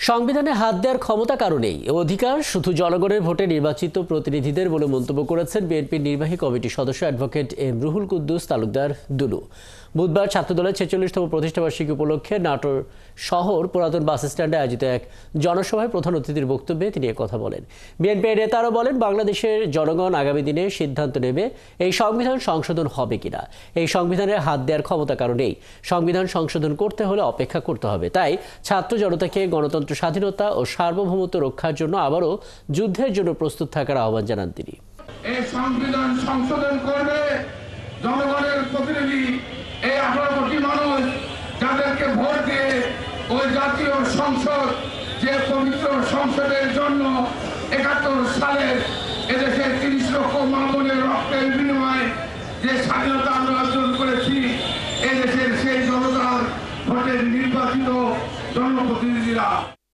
সংবিধানে হাত দেওয়ার ক্ষমতা কারণেই অধিকার শুধু জনগণের ভোটে নির্বাচিত প্রতিনিধিদের বলে মন্তব্য করেছেন বিএনপির নির্বাহী কমিটির সদস্য অ্যাডভোকেট এম রুহুল কুদ্দুস তালুকদার দুলু। বুধবার ছাত্রদলের ৪৬তম প্রতিষ্ঠাবার্ষিকী উপলক্ষে নাটোর শহর পুরাতন বাস স্ট্যান্ডে আয়োজিত এক জনসভায় প্রধান অতিথির বক্তব্যে তিনি কথা বলেন। বিএনপির নেতারা বলেন, বাংলাদেশের জনগণ আগামী দিনে সিদ্ধান্ত নেবে এই সংবিধান সংশোধন হবে কিনা। এই সংবিধানের হাত দেওয়ার ক্ষমতা কারণেই সংবিধান সংশোধন করতে হলে অপেক্ষা করতে হবে। তাই ছাত্র জনতাকে গণতন্ত্র, স্বাধীনতা ও সার্বভৌমত্ব রক্ষার জন্য আবারও যুদ্ধের জন্য প্রস্তুত থাকার আহ্বান জানান তিনি। এই সংবিধান সংশোধন করবে জনগণের প্রতিনিধি, এই 18 কোটি মানুষ যাদেরকে ভোট দিয়ে ওই জাতীয় সংসদ, যে পবিত্র সংসদের জন্য 71 সালের এদেশের 30 লক্ষ মা-বোনের রক্তের বিনিময়ে যে স্বাধীনতা আমরা অর্জন করেছি, এদেশের সেই জনতার ভোটের নির্বাচিত জনপ্রতিনিধিরা।